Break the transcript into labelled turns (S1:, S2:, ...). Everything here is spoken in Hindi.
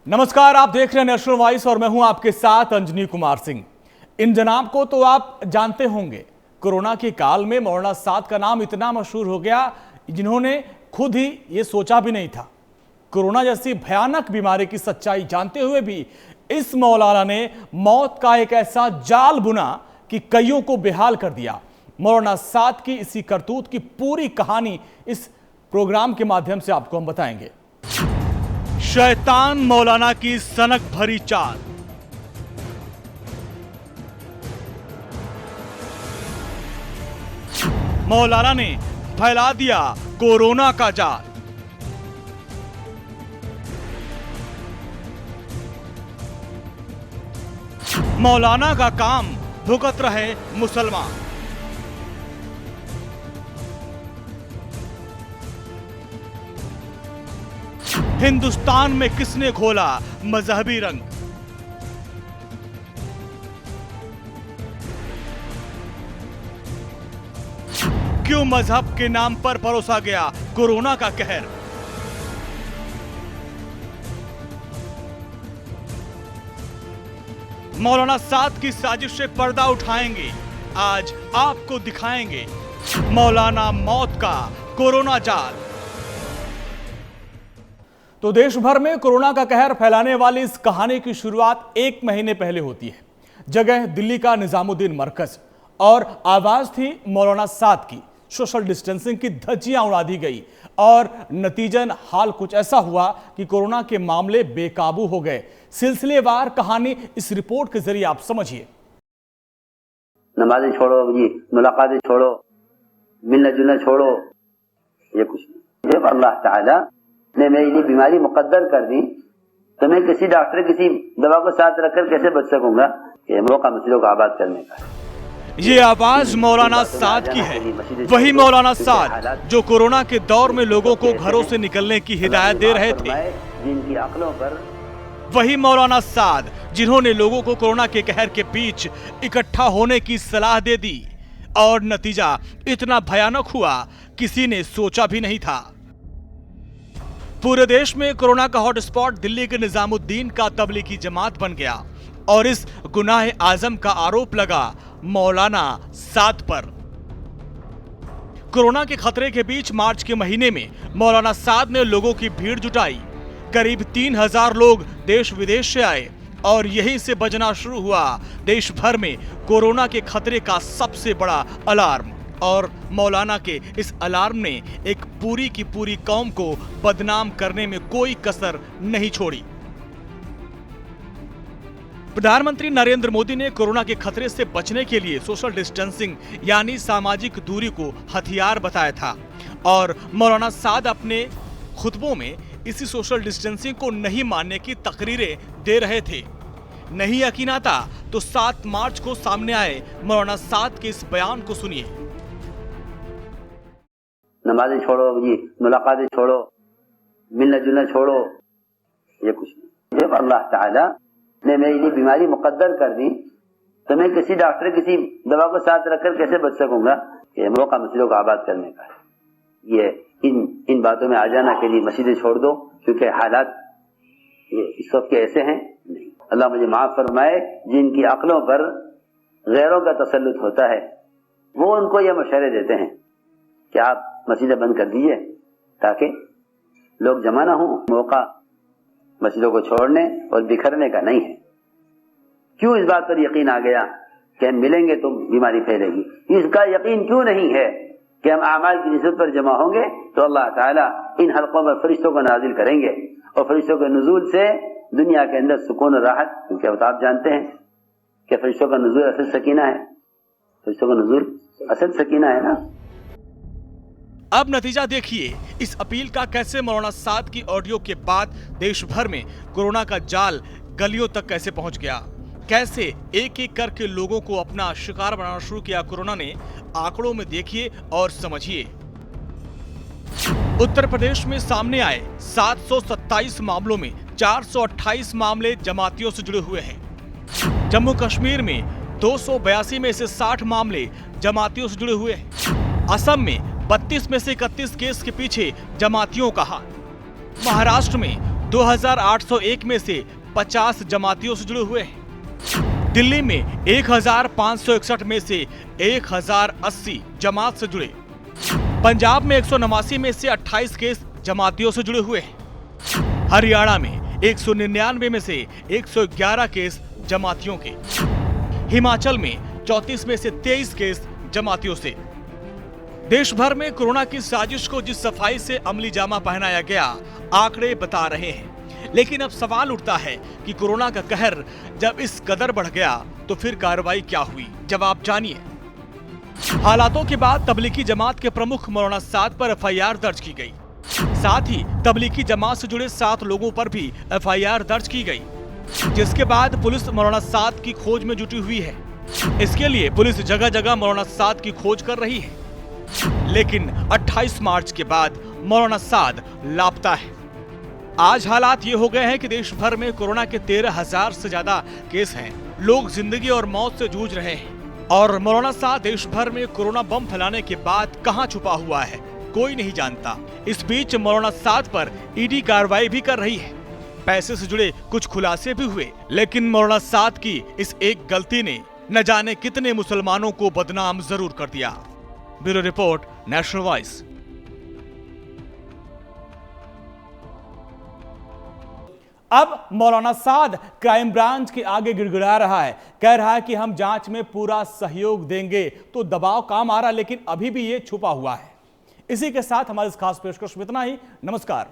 S1: नमस्कार, आप देख रहे हैं नेशनल वॉइस और मैं हूं आपके साथ अंजनी कुमार सिंह। इन जनाब को तो आप जानते होंगे। कोरोना के काल में मौलाना साद का नाम इतना मशहूर हो गया जिन्होंने खुद ही ये सोचा भी नहीं था। कोरोना जैसी भयानक बीमारी की सच्चाई जानते हुए भी इस मौलाना ने मौत का एक ऐसा जाल बुना कि कईयों को बेहाल कर दिया। मौलाना साद की इसी करतूत की पूरी कहानी इस प्रोग्राम के माध्यम से आपको हम बताएंगे। शैतान मौलाना की सनक भरी चाल। मौलाना ने फैला दिया कोरोना का जाल। मौलाना का काम भुगत रहे मुसलमान। हिंदुस्तान में किसने घोला मजहबी रंग। क्यों मजहब के नाम पर परोसा गया कोरोना का कहर। मौलाना साद की साजिश से पर्दा उठाएंगे। आज आपको दिखाएंगे मौलाना मौत का कोरोना जाल। तो देश भर में कोरोना का कहर फैलाने वाली इस कहानी की शुरुआत 1 महीने पहले होती है। जगह दिल्ली का निजामुद्दीन मरकज और आवाज थी मौलाना साद की। सोशल डिस्टेंसिंग की धज्जियां उड़ा दी गई और नतीजन हाल कुछ ऐसा हुआ कि कोरोना के मामले बेकाबू हो गए। सिलसिलेवार कहानी इस रिपोर्ट के जरिए आप समझिए।
S2: नमाजें छोड़ो जी, मुलाकातें छोड़ो, मिलना जुलना छोड़ो, ये कुछ नहीं। जब अल्लाह ताला ने मेरी बीमारी मुकद्दर कर दी तो मैं किसी डॉक्टर किसी दवा को साथ रखकर कैसे बच सकूंगा। ये मौका मस्जिदों को आबाद करने का।
S1: ये आवाज मौलाना साद की है। वही मौलाना साद जो कोरोना के दौर में लोगों को घरों से निकलने की हिदायत दे रहे थे।
S2: जिनकी अक्लों पर
S1: वही मौलाना साद जिन्होंने लोगों को कोरोना के कहर के बीच इकट्ठा होने की सलाह दे दी और नतीजा इतना भयानक हुआ किसी ने सोचा भी नहीं था। पूरे देश में कोरोना का हॉटस्पॉट दिल्ली के निजामुद्दीन का तबलीगी जमात बन गया और इस गुनाह आजम का आरोप लगा मौलाना साद पर। कोरोना के खतरे के बीच मार्च के महीने में मौलाना साद ने लोगों की भीड़ जुटाई। करीब 3000 लोग देश विदेश से आए और यहीं से बजना शुरू हुआ देश भर में कोरोना के खतरे का सबसे बड़ा अलार्म। और मौलाना के इस अलार्म ने एक पूरी की पूरी कौम को बदनाम करने में कोई कसर नहीं छोड़ी। प्रधानमंत्री नरेंद्र मोदी ने कोरोना के खतरे से बचने के लिए सोशल डिस्टेंसिंग यानी सामाजिक दूरी को हथियार बताया था और मौलाना साद अपने खुतबों में इसी सोशल डिस्टेंसिंग को नहीं मानने की तकरीरें दे रहे थे। नहीं यकीन आता तो 7 मार्च को सामने आए मौलाना साद के इस बयान को सुनिए।
S2: नमाजें छोड़ो जी, मुलाकातें छोड़ो, मिलना जुलना छोड़ो, ये कुछ नहीं। जब अल्लाह ताला ने मेरी बीमारी मुकद्दर कर दी तो मैं किसी डॉक्टर किसी दवा को साथ रखकर कैसे बच सकूंगा। ये मौका मस्जिदों को आबाद करने का। ये इन बातों में आ जाना के लिए मस्जिदें छोड़ दो क्योंकि हालात ये इस वक्त के ऐसे हैं। नहीं, अल्लाह मुझे माफ फरमाए। जिनकी अक्लों पर गैरों का तसल्लुत होता है वो उनको ये मशवरे देते हैं कि आप मस्जिदें बंद कर दीजिए ताकि लोग जमा ना हो। मौका मस्जिदों को छोड़ने और बिखरने का नहीं है। क्यों इस बात पर यकीन आ गया कि हम मिलेंगे तो बीमारी फैलेगी। इसका यकीन क्यों नहीं है कि हम आमाल की निस्बत पर जमा होंगे तो अल्लाह ताला इन हल्कों में फरिश्तों को नाजिल करेंगे और फरिश्तों के नुज़ूल से दुनिया के अंदर सुकून और राहत। क्योंकि आप जानते हैं कि फरिश्तों का नुज़ूल असल सकीना है। फरिश्तों का नुज़ूल असल सकीना है ना।
S1: अब नतीजा देखिए इस अपील का कैसे मौलाना साद की ऑडियो के बाद देश भर में कोरोना का जाल गलियों तक कैसे पहुंच गया। कैसे एक एक करके लोगों को अपना शिकार बनाना शुरू किया कोरोना ने। आंकड़ों में देखिए और समझिए। उत्तर प्रदेश में सामने आए 727 मामलों में 428 मामले जमातियों से जुड़े हुए हैं। जम्मू कश्मीर में 282 में से 60 मामले जमातियों से जुड़े हुए हैं। असम में 32 में से 31 केस के पीछे जमातियों का हाथ। महाराष्ट्र में 2801 में से 50 जमातियों से जुड़े हुए हैं। दिल्ली में 1561 में से 1080 जमात से जुड़े। पंजाब में 189 में से 28 केस जमातियों से जुड़े हुए हैं। हरियाणा में 199 में से 111 केस जमातियों के। हिमाचल में 34 में से 23 केस जमातियों से। देश भर में कोरोना की साजिश को जिस सफाई से अमली जामा पहनाया गया, आंकड़े बता रहे हैं। लेकिन अब सवाल उठता है कि कोरोना का कहर जब इस कदर बढ़ गया तो फिर कार्रवाई क्या हुई? जवाब जानिए। हालातों के बाद तबलीगी जमात के प्रमुख मौलाना साद पर एफआईआर दर्ज की गई। साथ ही तबलीगी जमात से जुड़े 7 लोगों पर भी एफआईआर दर्ज की गई, जिसके बाद पुलिस मौलाना साद की खोज में जुटी हुई है। इसके लिए पुलिस जगह जगह मौलाना साद की खोज कर रही है। लेकिन 28 मार्च के बाद मौलाना साद लापता है। आज हालात ये हो गए हैं कि देश भर में कोरोना के 13,000 से ज्यादा केस हैं। लोग जिंदगी और मौत से जूझ रहे हैं और मौलाना साद देश भर में कोरोना बम फैलाने के बाद कहां छुपा हुआ है, कोई नहीं जानता। इस बीच मौलाना साद पर ईडी कार्रवाई भी कर रही है। पैसे से जुड़े कुछ खुलासे भी हुए, लेकिन मौलाना साद की इस एक गलती ने न जाने कितने मुसलमानों को बदनाम जरूर कर दिया। Bureau report, national voice. अब मौलाना साद क्राइम ब्रांच के आगे गिड़गिड़ा रहा है, कह रहा है कि हम जांच में पूरा सहयोग देंगे। तो दबाव काम आ रहा है, लेकिन अभी भी ये छुपा हुआ है। इसी के साथ हमारे इस खास पेशकश में इतना ही। नमस्कार।